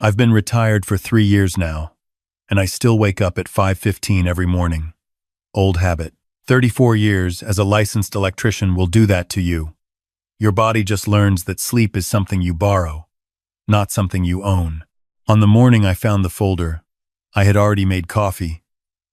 I've been retired for 3 years now, and I still wake up at 5:15 every morning. Old habit. 34 years as a licensed electrician will do that to you. Your body just learns that sleep is something you borrow, not something you own. On the morning I found the folder, I had already made coffee,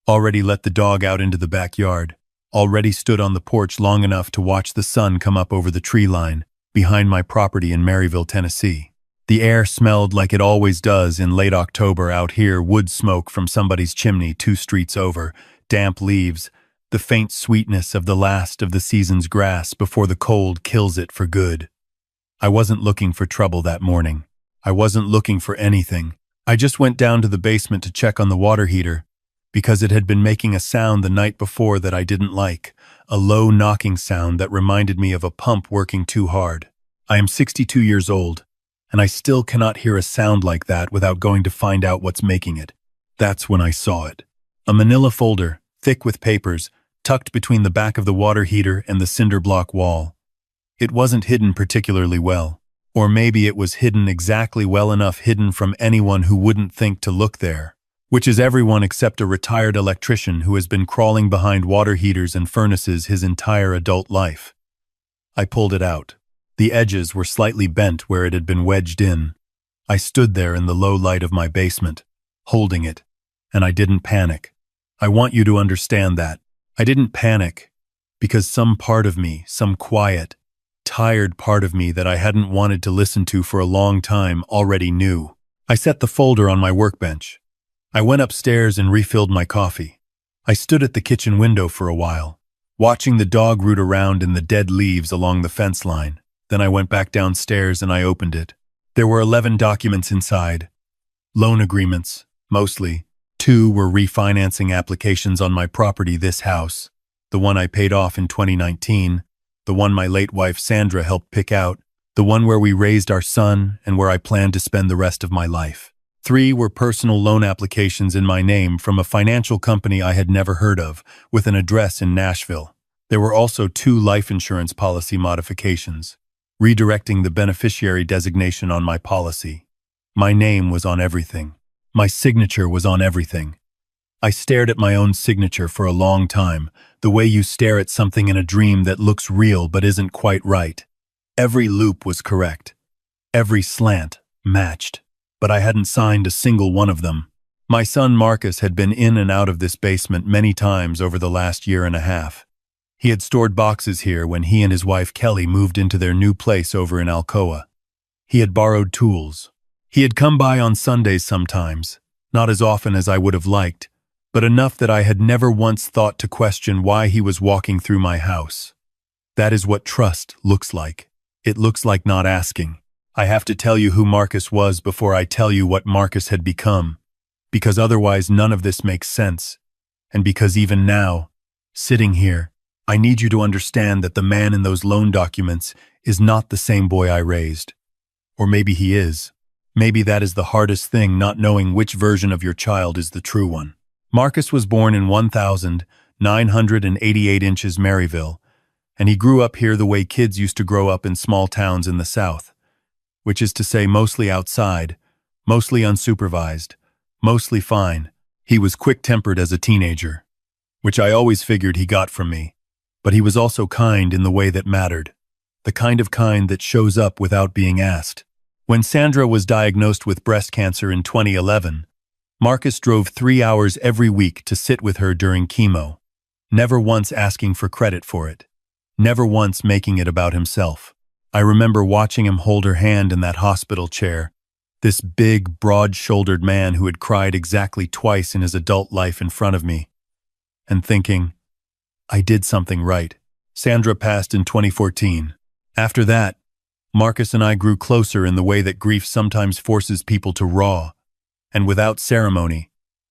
already let the dog out into the backyard, already stood on the porch long enough to watch the sun come up over the tree line behind my property in Maryville, Tennessee. The air smelled like it always does in late October out here, wood smoke from somebody's chimney 2 streets over, damp leaves, the faint sweetness of the last of the season's grass before the cold kills it for good. I wasn't looking for trouble that morning. I wasn't looking for anything. I just went down to the basement to check on the water heater because it had been making a sound the night before that I didn't like, a low knocking sound that reminded me of a pump working too hard. I am 62 years old, and I still cannot hear a sound like that without going to find out what's making it. That's when I saw it. A manila folder, thick with papers, tucked between the back of the water heater and the cinder block wall. It wasn't hidden particularly well, or maybe it was hidden exactly well enough hidden from anyone who wouldn't think to look there, which is everyone except a retired electrician who has been crawling behind water heaters and furnaces his entire adult life. I pulled it out. The edges were slightly bent where it had been wedged in. I stood there in the low light of my basement, holding it, and I didn't panic. I want you to understand that. I didn't panic because some part of me, some quiet, tired part of me that I hadn't wanted to listen to for a long time already knew. I set the folder on my workbench. I went upstairs and refilled my coffee. I stood at the kitchen window for a while, watching the dog root around in the dead leaves along the fence line. Then I went back downstairs and I opened it. There were 11 documents inside. Loan agreements, mostly. 2 were refinancing applications on my property, this house, the one I paid off in 2019, the one my late wife Sandra helped pick out, the one where we raised our son and where I planned to spend the rest of my life. 3 were personal loan applications in my name from a financial company I had never heard of, with an address in Nashville. There were also 2 life insurance policy modifications, redirecting the beneficiary designation on my policy. My name was on everything. My signature was on everything. I stared at my own signature for a long time, the way you stare at something in a dream that looks real but isn't quite right. Every loop was correct. Every slant matched. But I hadn't signed a single one of them. My son Marcus had been in and out of this basement many times over the last year and a half. He had stored boxes here when he and his wife Kelly moved into their new place over in Alcoa. He had borrowed tools. He had come by on Sundays sometimes, not as often as I would have liked, but enough that I had never once thought to question why he was walking through my house. That is what trust looks like. It looks like not asking. I have to tell you who Marcus was before I tell you what Marcus had become, because otherwise none of this makes sense, and because even now, sitting here, I need you to understand that the man in those loan documents is not the same boy I raised. Or maybe he is. Maybe that is the hardest thing, not knowing which version of your child is the true one. Marcus was born in 1988 inches Maryville, and he grew up here the way kids used to grow up in small towns in the South, which is to say mostly outside, mostly unsupervised, mostly fine. He was quick-tempered as a teenager, which I always figured he got from me, but he was also kind in the way that mattered, the kind that shows up without being asked. When Sandra was diagnosed with breast cancer in 2011, Marcus drove 3 hours every week to sit with her during chemo, never once asking for credit for it, never once making it about himself. I remember watching him hold her hand in that hospital chair, this big, broad-shouldered man who had cried exactly twice in his adult life in front of me, and thinking, I did something right. Sandra passed in 2014. After that, Marcus and I grew closer in the way that grief sometimes forces people to raw, and without ceremony,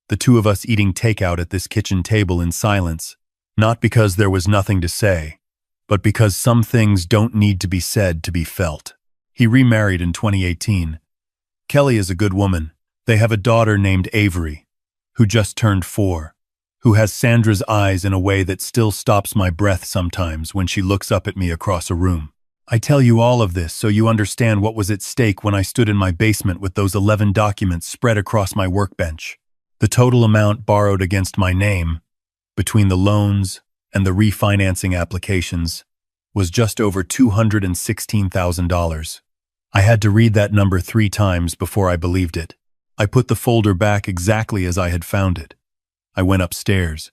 the 2 of us eating takeout at this kitchen table in silence, not because there was nothing to say, but because some things don't need to be said to be felt. He remarried in 2018. Kelly is a good woman. They have a daughter named Avery, who just turned 4, who has Sandra's eyes in a way that still stops my breath sometimes when she looks up at me across a room. I tell you all of this so you understand what was at stake when I stood in my basement with those 11 documents spread across my workbench. The total amount borrowed against my name, between the loans and the refinancing applications, was just over $216,000. I had to read that number 3 times before I believed it. I put the folder back exactly as I had found it. I went upstairs.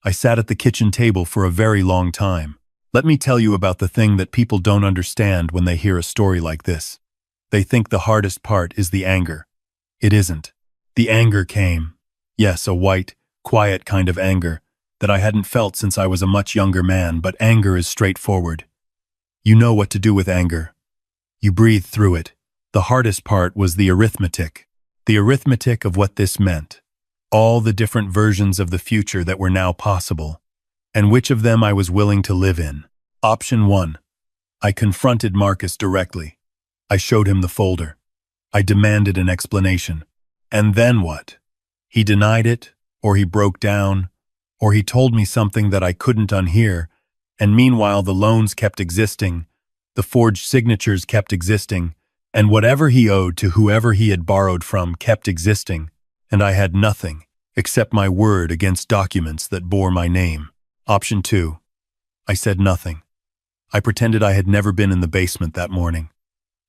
I sat at the kitchen table for a very long time. Let me tell you about the thing that people don't understand when they hear a story like this. They think the hardest part is the anger. It isn't. The anger came. Yes, a white, quiet kind of anger that I hadn't felt since I was a much younger man, but anger is straightforward. You know what to do with anger. You breathe through it. The hardest part was the arithmetic. The arithmetic of what this meant. All the different versions of the future that were now possible, and which of them I was willing to live in. Option 1. I confronted Marcus directly. I showed him the folder. I demanded an explanation. And then what? He denied it, or he broke down, or he told me something that I couldn't unhear, and meanwhile the loans kept existing, the forged signatures kept existing, and whatever he owed to whoever he had borrowed from kept existing, and I had nothing except my word against documents that bore my name. Option 2. I said nothing. I pretended I had never been in the basement that morning.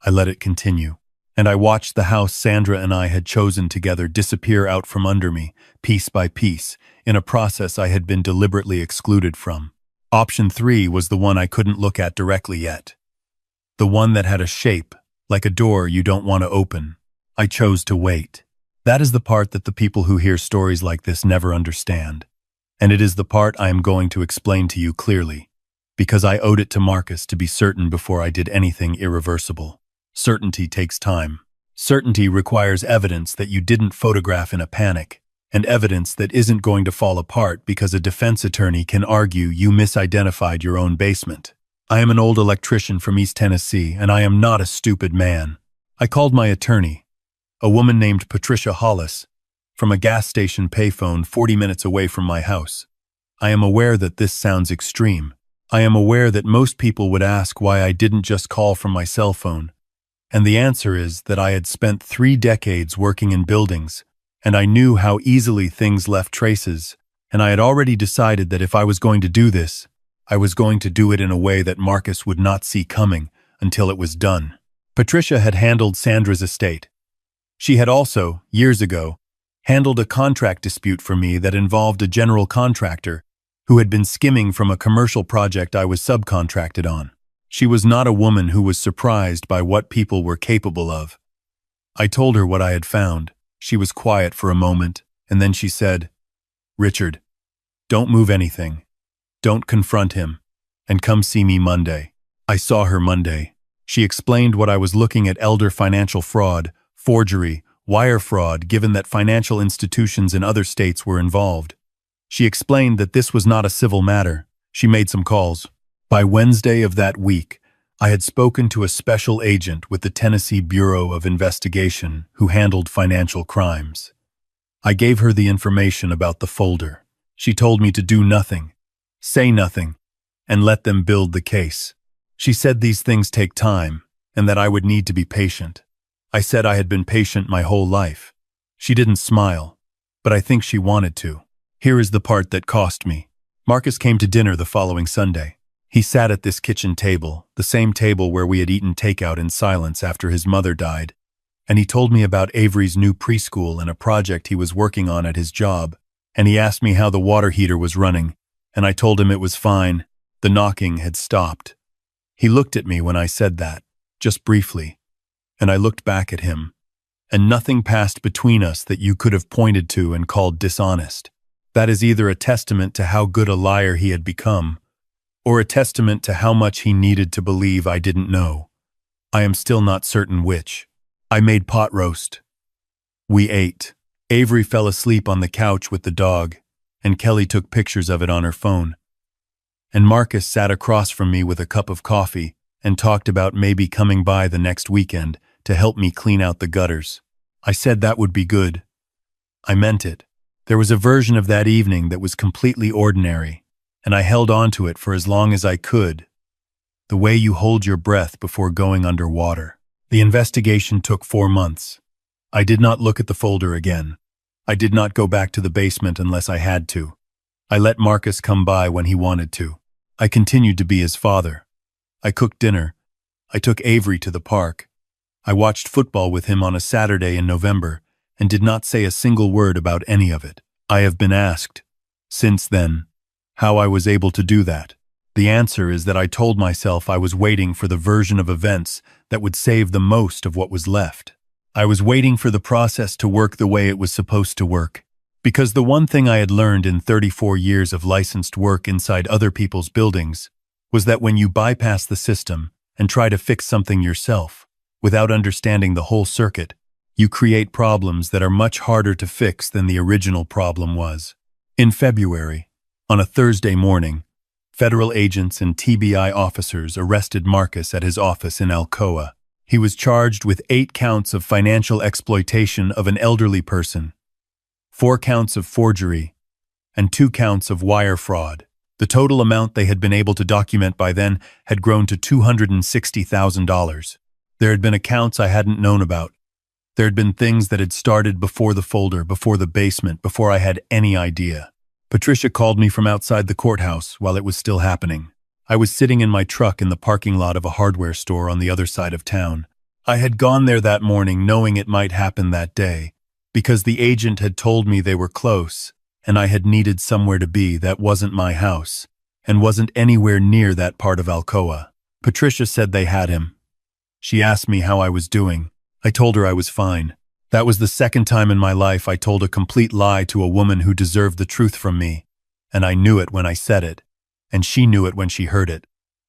I let it continue, and I watched the house Sandra and I had chosen together disappear out from under me, piece by piece, in a process I had been deliberately excluded from. Option 3 was the one I couldn't look at directly yet. The one that had a shape, like a door you don't want to open. I chose to wait. That is the part that the people who hear stories like this never understand. And it is the part I am going to explain to you clearly, because I owed it to Marcus to be certain before I did anything irreversible. Certainty takes time. Certainty requires evidence that you didn't photograph in a panic, and evidence that isn't going to fall apart because a defense attorney can argue you misidentified your own basement. I am an old electrician from East Tennessee, and I am not a stupid man. I called my attorney, a woman named Patricia Hollis, from a gas station payphone 40 minutes away from my house. I am aware that this sounds extreme. I am aware that most people would ask why I didn't just call from my cell phone. And the answer is that I had spent 3 decades working in buildings, and I knew how easily things left traces, and I had already decided that if I was going to do this, I was going to do it in a way that Marcus would not see coming until it was done. Patricia had handled Sandra's estate. She had also, years ago, handled a contract dispute for me that involved a general contractor who had been skimming from a commercial project I was subcontracted on. She was not a woman who was surprised by what people were capable of. I told her what I had found. She was quiet for a moment, and then she said, "Richard, don't move anything. Don't confront him, and come see me Monday." I saw her Monday. She explained what I was looking at: elder financial fraud, forgery, wire fraud, given that financial institutions in other states were involved. She explained that this was not a civil matter. She made some calls. By Wednesday of that week, I had spoken to a special agent with the Tennessee Bureau of Investigation who handled financial crimes. I gave her the information about the folder. She told me to do nothing, say nothing, and let them build the case. She said these things take time, and that I would need to be patient. I said I had been patient my whole life. She didn't smile, but I think she wanted to. Here is the part that cost me. Marcus came to dinner the following Sunday. He sat at this kitchen table, the same table where we had eaten takeout in silence after his mother died, and he told me about Avery's new preschool and a project he was working on at his job, and he asked me how the water heater was running, and I told him it was fine. The knocking had stopped. He looked at me when I said that, just briefly, and I looked back at him, and nothing passed between us that you could have pointed to and called dishonest. That is either a testament to how good a liar he had become, or a testament to how much he needed to believe I didn't know. I am still not certain which. I made pot roast. We ate. Avery fell asleep on the couch with the dog, and Kelly took pictures of it on her phone. And Marcus sat across from me with a cup of coffee and talked about maybe coming by the next weekend to help me clean out the gutters. I said that would be good. I meant it. There was a version of that evening that was completely ordinary, and I held on to it for as long as I could. The way you hold your breath before going underwater. The investigation took 4 months. I did not look at the folder again. I did not go back to the basement unless I had to. I let Marcus come by when he wanted to. I continued to be his father. I cooked dinner. I took Avery to the park. I watched football with him on a Saturday in November and did not say a single word about any of it. I have been asked, since then, how I was able to do that. The answer is that I told myself I was waiting for the version of events that would save the most of what was left. I was waiting for the process to work the way it was supposed to work. Because the one thing I had learned in 34 years of licensed work inside other people's buildings was that when you bypass the system and try to fix something yourself, without understanding the whole circuit, you create problems that are much harder to fix than the original problem was. In February, on a Thursday morning, federal agents and TBI officers arrested Marcus at his office in Alcoa. He was charged with 8 counts of financial exploitation of an elderly person, 4 counts of forgery, and 2 counts of wire fraud. The total amount they had been able to document by then had grown to $260,000. There had been accounts I hadn't known about. There had been things that had started before the folder, before the basement, before I had any idea. Patricia called me from outside the courthouse while it was still happening. I was sitting in my truck in the parking lot of a hardware store on the other side of town. I had gone there that morning knowing it might happen that day, because the agent had told me they were close, and I had needed somewhere to be that wasn't my house, and wasn't anywhere near that part of Alcoa. Patricia said they had him. She asked me how I was doing. I told her I was fine. That was the second time in my life I told a complete lie to a woman who deserved the truth from me, and I knew it when I said it, and she knew it when she heard it,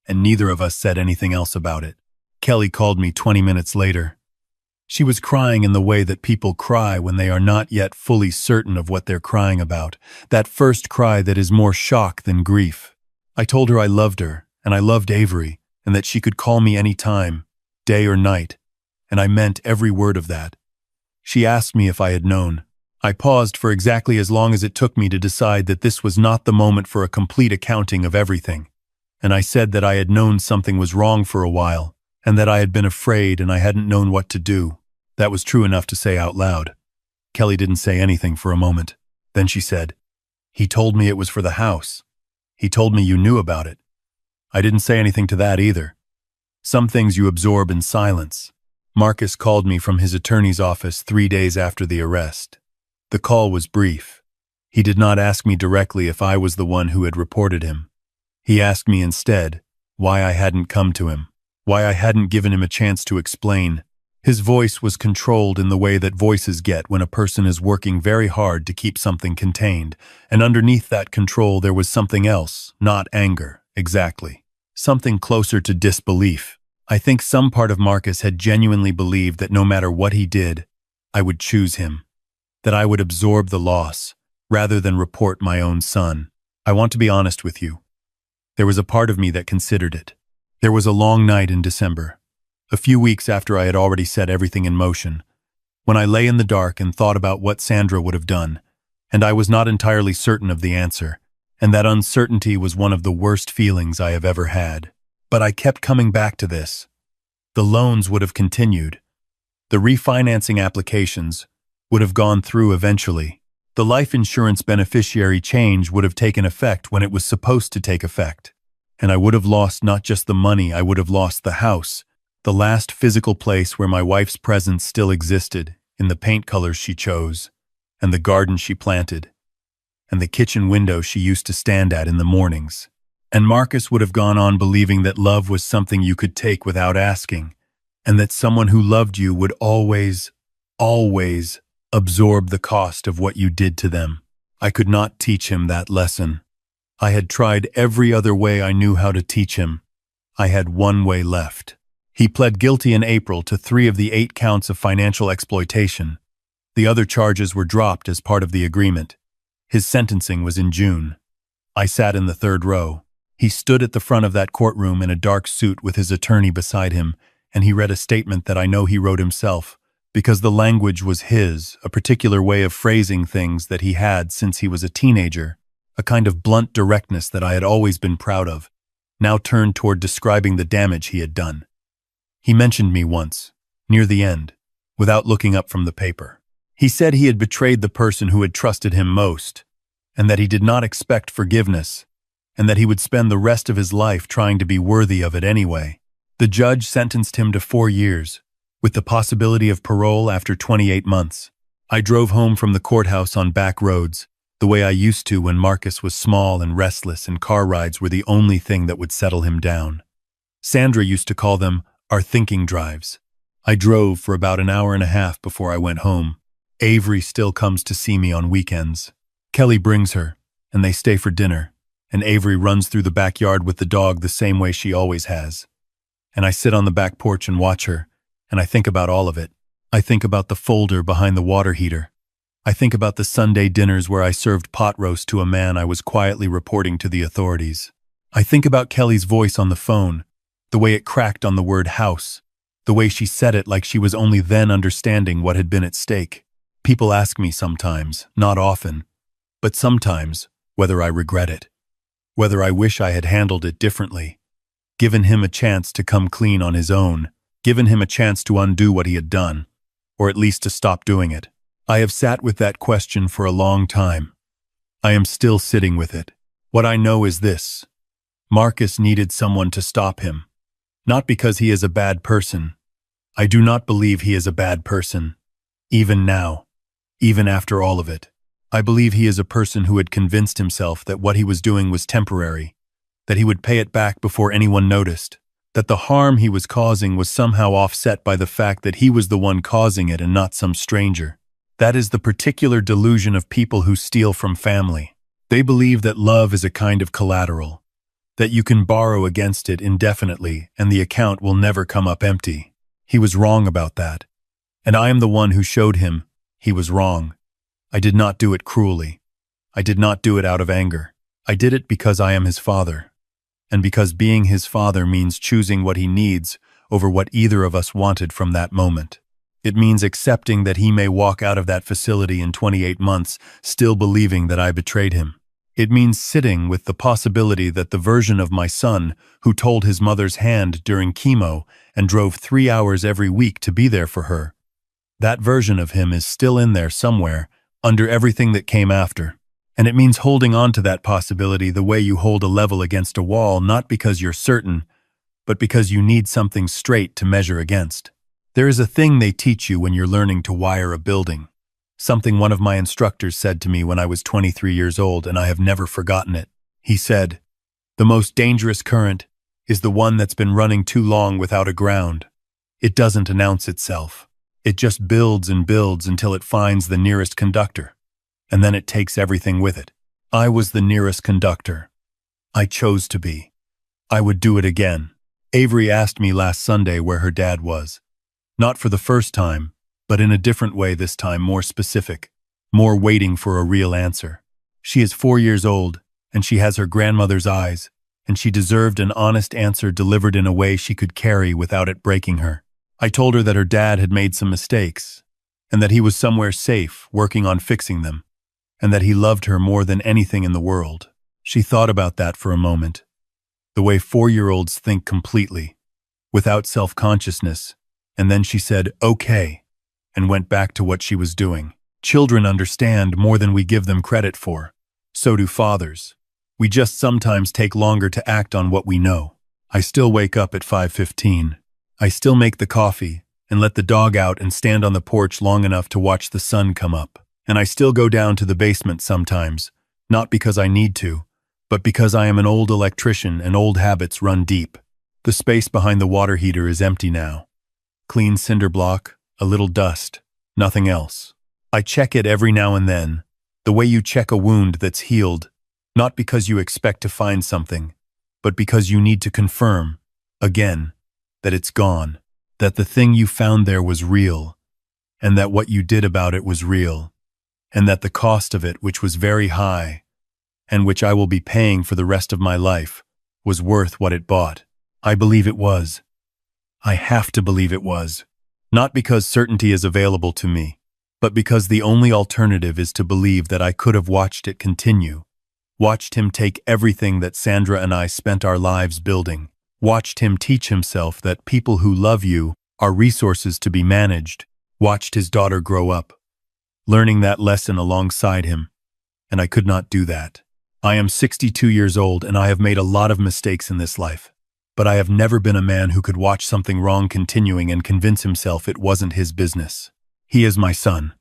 and neither of us said anything else about it. Kelly called me 20 minutes later. She was crying in the way that people cry when they are not yet fully certain of what they're crying about, that first cry that is more shock than grief. I told her I loved her, and I loved Avery, and that she could call me any time, day or night, and I meant every word of that. She asked me if I had known. I paused for exactly as long as it took me to decide that this was not the moment for a complete accounting of everything, and I said that I had known something was wrong for a while, and that I had been afraid and I hadn't known what to do. That was true enough to say out loud. Kelly didn't say anything for a moment. Then she said, "He told me it was for the house. He told me you knew about it." I didn't say anything to that either. Some things you absorb in silence. Marcus called me from his attorney's office 3 days after the arrest. The call was brief. He did not ask me directly if I was the one who had reported him. He asked me instead why I hadn't come to him, why I hadn't given him a chance to explain. His voice was controlled in the way that voices get when a person is working very hard to keep something contained, and underneath that control there was something else, not anger, exactly. Something closer to disbelief. I think some part of Marcus had genuinely believed that no matter what he did, I would choose him, that I would absorb the loss, rather than report my own son. I want to be honest with you. There was a part of me that considered it. There was a long night in December, a few weeks after I had already set everything in motion, when I lay in the dark and thought about what Sandra would have done, and I was not entirely certain of the answer, and that uncertainty was one of the worst feelings I have ever had. But I kept coming back to this. The loans would have continued. The refinancing applications would have gone through eventually. The life insurance beneficiary change would have taken effect when it was supposed to take effect. And I would have lost not just the money, I would have lost the house, the last physical place where my wife's presence still existed, in the paint colors she chose, and the garden she planted, and the kitchen window she used to stand at in the mornings. And Marcus would have gone on believing that love was something you could take without asking, and that someone who loved you would always absorb the cost of what you did to them. I could not teach him that lesson. I had tried every other way I knew how to teach him. I had one way left. He pled guilty in April to 3 of the 8 counts of financial exploitation. The other charges were dropped as part of the agreement. His sentencing was in June. I sat in the 3rd row. He stood at the front of that courtroom in a dark suit with his attorney beside him, and he read a statement that I know he wrote himself, because the language was his, a particular way of phrasing things that he had since he was a teenager, a kind of blunt directness that I had always been proud of. now turned toward describing the damage he had done. He mentioned me once, near the end, without looking up from the paper. He said he had betrayed the person who had trusted him most, and that he did not expect forgiveness, and that he would spend the rest of his life trying to be worthy of it anyway. The judge sentenced him to 4 years, with the possibility of parole after 28 months. I drove home from the courthouse on back roads, the way I used to when Marcus was small and restless and car rides were the only thing that would settle him down. Sandra used to call them our thinking drives. I drove for about an hour and a half before I went home. Avery still comes to see me on weekends. Kelly brings her, and they stay for dinner, and Avery runs through the backyard with the dog the same way she always has. And I sit on the back porch and watch her, and I think about all of it. I think about the folder behind the water heater. I think about the Sunday dinners where I served pot roast to a man I was quietly reporting to the authorities. I think about Kelly's voice on the phone, the way it cracked on the word house, the way she said it like she was only then understanding what had been at stake. People ask me sometimes, not often, but sometimes, whether I regret it, whether I wish I had handled it differently, given him a chance to come clean on his own, given him a chance to undo what he had done, or at least to stop doing it. I have sat with that question for a long time. I am still sitting with it. What I know is this: Marcus needed someone to stop him. Not because he is a bad person. I do not believe he is a bad person. Even now, even after all of it, I believe he is a person who had convinced himself that what he was doing was temporary, that he would pay it back before anyone noticed, that the harm he was causing was somehow offset by the fact that he was the one causing it and not some stranger. That is the particular delusion of people who steal from family. They believe that love is a kind of collateral, that you can borrow against it indefinitely and the account will never come up empty. He was wrong about that. And I am the one who showed him he was wrong. I did not do it cruelly. I did not do it out of anger. I did it because I am his father. And because being his father means choosing what he needs over what either of us wanted from that moment. It means accepting that he may walk out of that facility in 28 months still believing that I betrayed him. It means sitting with the possibility that the version of my son who told his mother's hand during chemo and drove 3 hours every week to be there for her, that version of him is still in there somewhere under everything that came after. And it means holding on to that possibility the way you hold a level against a wall, not because you're certain, but because you need something straight to measure against. There is a thing they teach you when you're learning to wire a building. Something one of my instructors said to me when I was 23 years old, and I have never forgotten it. He said, "The most dangerous current is the one that's been running too long without a ground. It doesn't announce itself. It just builds and builds until it finds the nearest conductor, and then it takes everything with it." I was the nearest conductor. I chose to be. I would do it again. Avery asked me last Sunday where her dad was. Not for the first time, but in a different way this time, more specific, more waiting for a real answer. She is 4 years old, and she has her grandmother's eyes, and she deserved an honest answer delivered in a way she could carry without it breaking her. I told her that her dad had made some mistakes, and that he was somewhere safe, working on fixing them, and that he loved her more than anything in the world. She thought about that for a moment, the way 4-year-olds think completely, without self-consciousness, and then she said, "Okay," and went back to what she was doing. Children understand more than we give them credit for. So do fathers. We just sometimes take longer to act on what we know. I still wake up at 5:15. I still make the coffee and let the dog out and stand on the porch long enough to watch the sun come up. And I still go down to the basement sometimes, not because I need to, but because I am an old electrician and old habits run deep. The space behind the water heater is empty now. Clean cinder block, a little dust, nothing else. I check it every now and then, the way you check a wound that's healed, not because you expect to find something, but because you need to confirm, again, that it's gone, that the thing you found there was real, and that what you did about it was real, and that the cost of it, which was very high, and which I will be paying for the rest of my life, was worth what it bought. I believe it was. I have to believe it was. Not because certainty is available to me, but because the only alternative is to believe that I could have watched it continue, Watched him take everything that Sandra and I spent our lives building. Watched him teach himself that people who love you are resources to be managed. Watched his daughter grow up, learning that lesson alongside him. And I could not do that. I am 62 years old and I have made a lot of mistakes in this life. But I have never been a man who could watch something wrong continuing and convince himself it wasn't his business. He is my son.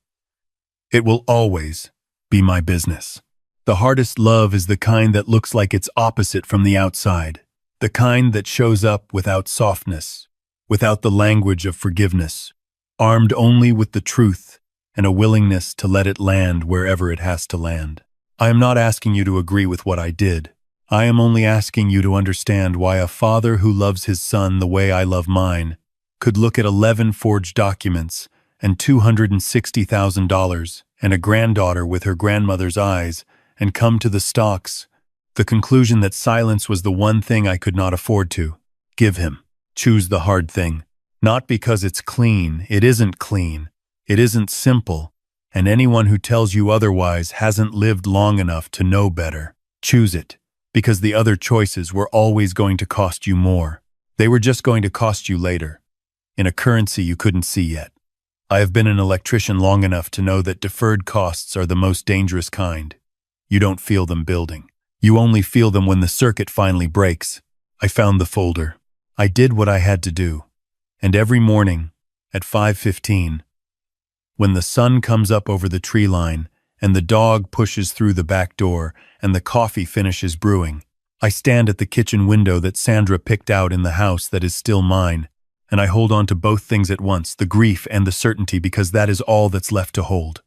It will always be my business. The hardest love is the kind that looks like its opposite from the outside. The kind that shows up without softness, without the language of forgiveness, armed only with the truth and a willingness to let it land wherever it has to land. I am not asking you to agree with what I did. I am only asking you to understand why a father who loves his son the way I love mine could look at 11 forged documents and $260,000 and a granddaughter with her grandmother's eyes and come to the conclusion that silence was the one thing I could not afford to give him. Choose the hard thing. Not because it's clean. It isn't clean. It isn't simple. And anyone who tells you otherwise hasn't lived long enough to know better. Choose it, because the other choices were always going to cost you more. They were just going to cost you later, in a currency you couldn't see yet. I have been an electrician long enough to know that deferred costs are the most dangerous kind. You don't feel them building. You only feel them when the circuit finally breaks. I found the folder. I did what I had to do. And every morning, at 5:15, when the sun comes up over the tree line and the dog pushes through the back door and the coffee finishes brewing, I stand at the kitchen window that Sandra picked out in the house that is still mine, and I hold on to both things at once, the grief and the certainty, because that is all that's left to hold.